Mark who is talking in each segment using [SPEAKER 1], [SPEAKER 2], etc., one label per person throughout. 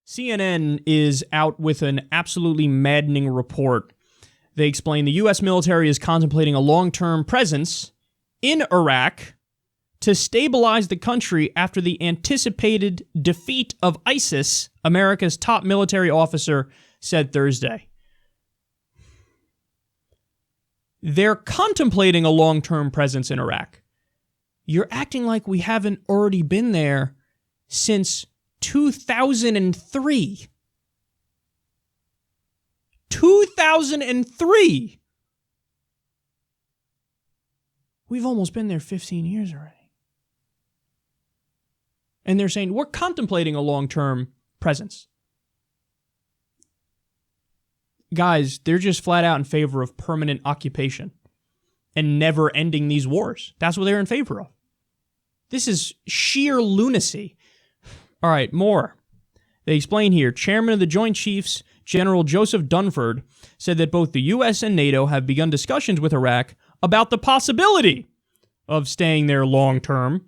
[SPEAKER 1] CNN is out with an absolutely maddening report. They explain the U.S. military is contemplating a long-term presence in Iraq to stabilize the country after the anticipated defeat of ISIS, America's top military officer said Thursday. They're contemplating a long-term presence in Iraq. You're acting like we haven't already been there since 2003. 2003! We've almost been there 15 years already. And they're saying, we're contemplating a long-term presence. Guys, they're just flat out in favor of permanent occupation and never ending these wars. That's what they're in favor of. This is sheer lunacy. All right, more. They explain here, Chairman of the Joint Chiefs, General Joseph Dunford, said that both the U.S. and NATO have begun discussions with Iraq about the possibility of staying there long-term.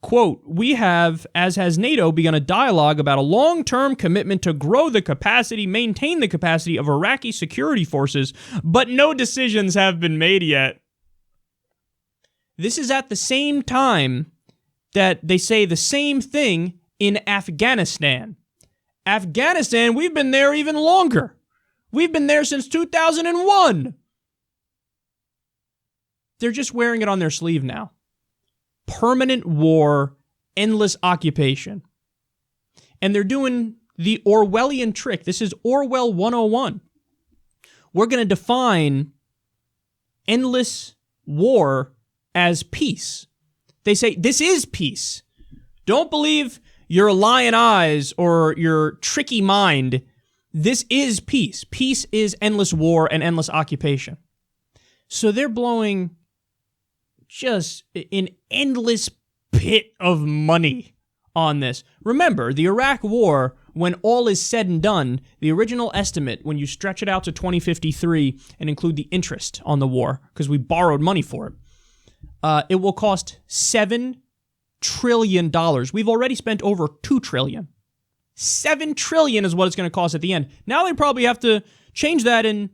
[SPEAKER 1] Quote, we have, as has NATO, begun a dialogue about a long-term commitment to grow the capacity, maintain the capacity of Iraqi security forces, but no decisions have been made yet. This is at the same time that they say the same thing in Afghanistan. Afghanistan, we've been there even longer. We've been there since 2001. They're just wearing it on their sleeve now. Permanent war, endless occupation. And they're doing the Orwellian trick. This is Orwell 101. We're going to define endless war as peace. They say, this is peace. Don't believe your lying eyes or your tricky mind. This is peace. Peace is endless war and endless occupation. So they're blowing just an endless pit of money on this. Remember, the Iraq War, when all is said and done, the original estimate, when you stretch it out to 2053 and include the interest on the war, because we borrowed money for it, it will cost $7 trillion. We've already spent over $2 trillion. $7 trillion is what it's going to cost at the end. Now they probably have to change that and,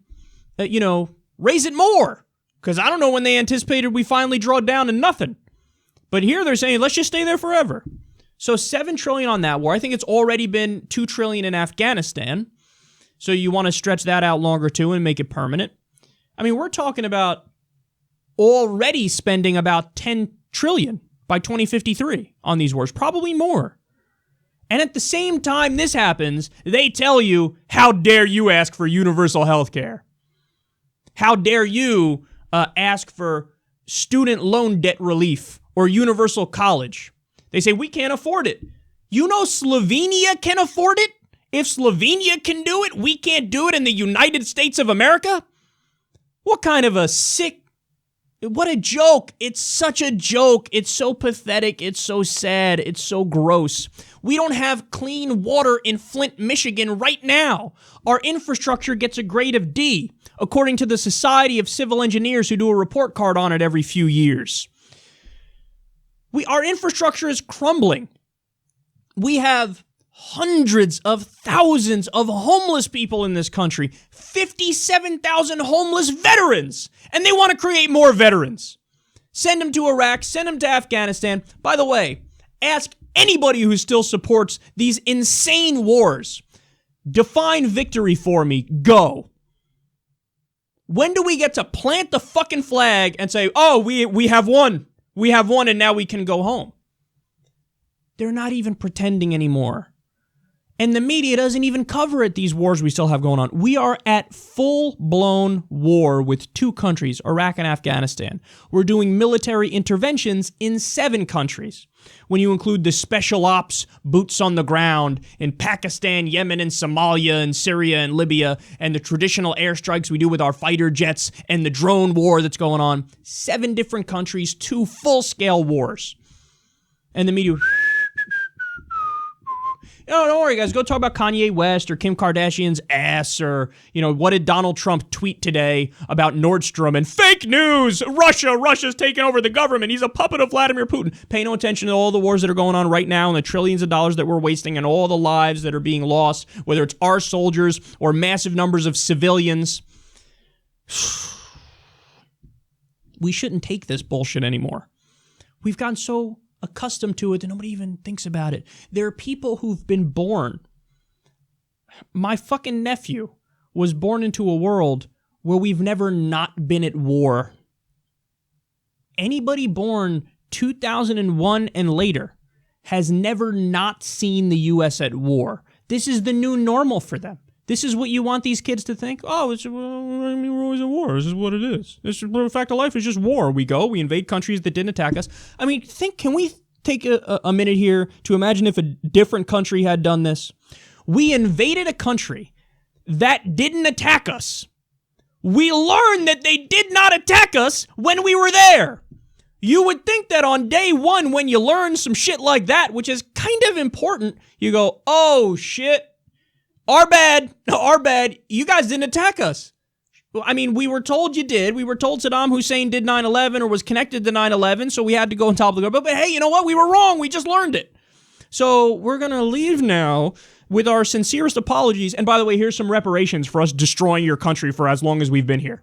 [SPEAKER 1] raise it more. Because I don't know when they anticipated we finally draw down to nothing. But here they're saying, let's just stay there forever. So $7 trillion on that war. I think it's already been $2 trillion in Afghanistan. So you want to stretch that out longer too and make it permanent. I mean, we're talking about already spending about $10 trillion by 2053 on these wars. Probably more. And at the same time this happens, they tell you, how dare you ask for universal health care? How dare you ask for student loan debt relief or universal college? They say, we can't afford it. You know Slovenia can afford it? If Slovenia can do it, we can't do it in the United States of America? What kind of a sick... What a joke. It's such a joke. It's so pathetic. It's so sad. It's so gross. We don't have clean water in Flint, Michigan right now. Our infrastructure gets a grade of D, according to the Society of Civil Engineers, who do a report card on it every few years. Our infrastructure is crumbling. We have hundreds of thousands of homeless people in this country, 57,000 homeless veterans, and they want to create more veterans. Send them to Iraq, send them to Afghanistan. By the way, ask anybody who still supports these insane wars. Define victory for me. Go. When do we get to plant the fucking flag and say, oh, we have won. We have won and now we can go home? They're not even pretending anymore. And the media doesn't even cover it, these wars we still have going on. We are at full-blown war with two countries, Iraq and Afghanistan. We're doing military interventions in 7 countries. When you include the special ops, boots on the ground in Pakistan, Yemen, and Somalia, and Syria, and Libya, and the traditional airstrikes we do with our fighter jets, and the drone war that's going on. 7 different countries, 2 full-scale wars. And the media... Oh, don't worry, guys. Go talk about Kanye West or Kim Kardashian's ass or, what did Donald Trump tweet today about Nordstrom and fake news. Russia's taking over the government. He's a puppet of Vladimir Putin. Pay no attention to all the wars that are going on right now and the trillions of dollars that we're wasting and all the lives that are being lost, whether it's our soldiers or massive numbers of civilians. We shouldn't take this bullshit anymore. We've gotten so accustomed to it that nobody even thinks about it. There are people who've been born. My fucking nephew was born into a world where we've never not been at war. Anybody born 2001 and later has never not seen the U.S. at war. This is the new normal for them. This is what you want these kids to think? Oh, we're always at war. This is what it is. This is the fact of life is just war. We invade countries that didn't attack us. I mean, can we take a minute here to imagine if a different country had done this? We invaded a country that didn't attack us. We learned that they did not attack us when we were there. You would think that on day one, when you learn some shit like that, which is kind of important, you go, oh, shit. Our bad. You guys didn't attack us. I mean, we were told you did. We were told Saddam Hussein did 9/11 or was connected to 9/11, so we had to go on top of the guard. But hey, you know what? We were wrong. We just learned it. So we're going to leave now with our sincerest apologies. And by the way, here's some reparations for us destroying your country for as long as we've been here.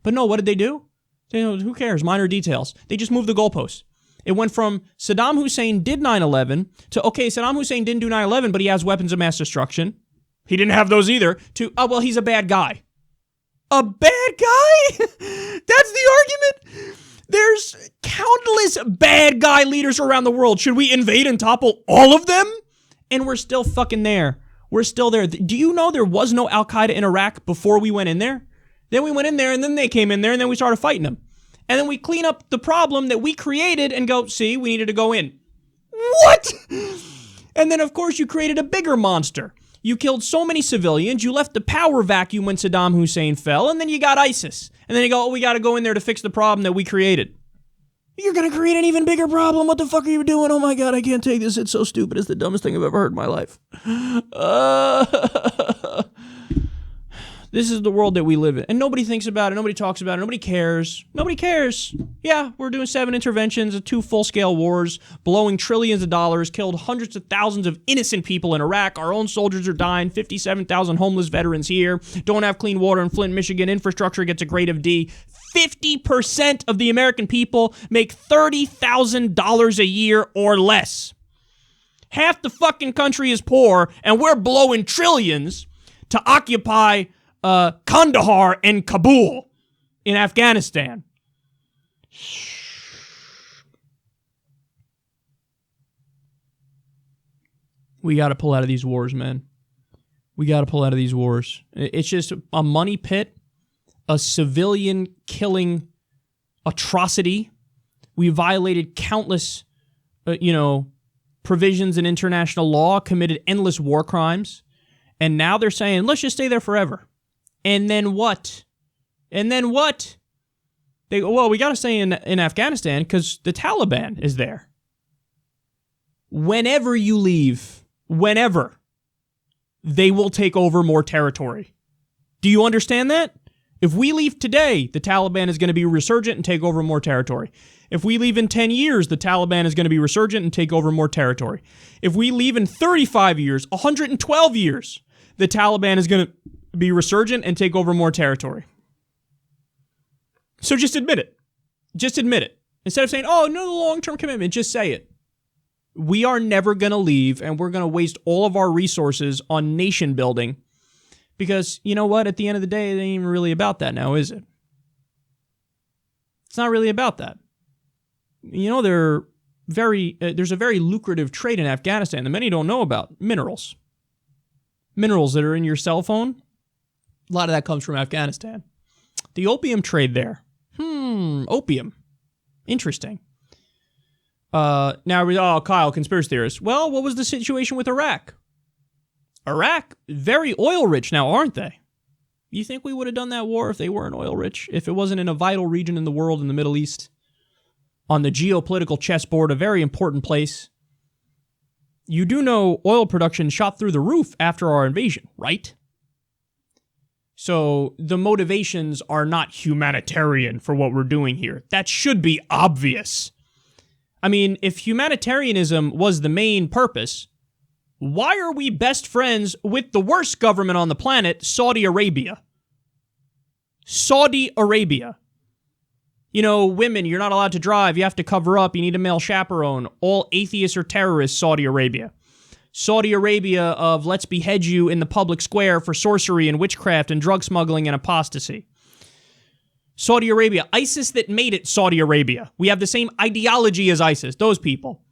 [SPEAKER 1] But no, what did they do? Who cares? Minor details. They just moved the goalposts. It went from Saddam Hussein did 9/11 to, okay, Saddam Hussein didn't do 9/11, but he has weapons of mass destruction. He didn't have those either. To, oh, well, he's a bad guy. A bad guy? That's the argument? There's countless bad guy leaders around the world. Should we invade and topple all of them? And we're still fucking there. We're still there. Do you know there was no Al-Qaeda in Iraq before we went in there? Then we went in there, and then they came in there, and then we started fighting them. And then we clean up the problem that we created and go, see, we needed to go in. What? And then, of course, you created a bigger monster. You killed so many civilians, you left the power vacuum when Saddam Hussein fell, and then you got ISIS. And then you go, oh, we got to go in there to fix the problem that we created. You're going to create an even bigger problem. What the fuck are you doing? Oh my God, I can't take this. It's so stupid. It's the dumbest thing I've ever heard in my life. This is the world that we live in. And nobody thinks about it. Nobody talks about it. Nobody cares. Nobody cares. Yeah, we're doing 7 interventions, 2 full-scale wars, blowing trillions of dollars, killed hundreds of thousands of innocent people in Iraq. Our own soldiers are dying. 57,000 homeless veterans here. Don't have clean water in Flint, Michigan. Infrastructure gets a grade of D. 50% of the American people make $30,000 a year or less. Half the fucking country is poor, and we're blowing trillions to occupy Kandahar and Kabul in Afghanistan. We got to pull out of these wars, man. We got to pull out of these wars. It's just a money pit, a civilian killing atrocity. We violated countless, provisions in international law, committed endless war crimes. And now they're saying, let's just stay there forever. And then what? And then what? They go, well, we got to stay in Afghanistan because the Taliban is there. Whenever you leave, they will take over more territory. Do you understand that? If we leave today, the Taliban is going to be resurgent and take over more territory. If we leave in 10 years, the Taliban is going to be resurgent and take over more territory. If we leave in 35 years, 112 years, the Taliban is going to be resurgent and take over more territory. So just admit it. Just admit it. Instead of saying, oh, no long-term commitment, just say it. We are never going to leave, and we're going to waste all of our resources on nation building because, you know what? At the end of the day, it ain't even really about that now, is it? It's not really about that. You know, there's a very lucrative trade in Afghanistan that many don't know about. Minerals. Minerals that are in your cell phone. A lot of that comes from Afghanistan. The opium trade there. Opium. Interesting. Now, Kyle, conspiracy theorist. Well, what was the situation with Iraq? Iraq, very oil rich now, aren't they? You think we would have done that war if they weren't oil rich? If it wasn't in a vital region in the world, in the Middle East? On the geopolitical chessboard, a very important place? you do know oil production shot through the roof after our invasion, right? So the motivations are not humanitarian for what we're doing here. That should be obvious. I mean, if humanitarianism was the main purpose, why are we best friends with the worst government on the planet, Saudi Arabia? Saudi Arabia. You know, women, you're not allowed to drive, you have to cover up, you need a male chaperone. All atheists or terrorists, Saudi Arabia. Saudi Arabia of let's behead you in the public square for sorcery and witchcraft and drug smuggling and apostasy. Saudi Arabia, ISIS that made it Saudi Arabia. We have the same ideology as ISIS, those people.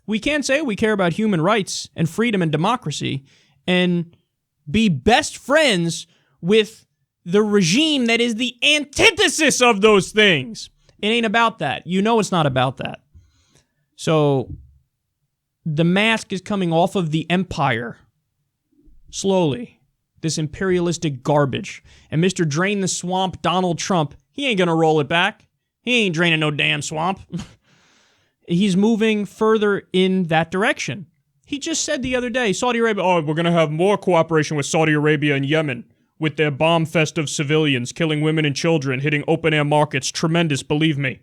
[SPEAKER 1] We can't say we care about human rights and freedom and democracy and be best friends with the regime that is the antithesis of those things. It ain't about that. You know it's not about that. So the mask is coming off of the empire slowly. This imperialistic garbage. And Mr. Drain the Swamp, Donald Trump, he ain't gonna roll it back. He ain't draining no damn swamp. He's moving further in that direction. He just said the other day, Saudi Arabia, oh, we're gonna have more cooperation with Saudi Arabia and Yemen with their bomb fest of civilians, killing women and children, hitting open-air markets. Tremendous, believe me.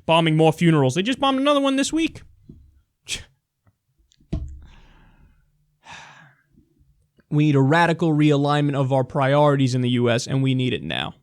[SPEAKER 1] Bombing more funerals. They just bombed another one this week. We need a radical realignment of our priorities in the U.S., and we need it now.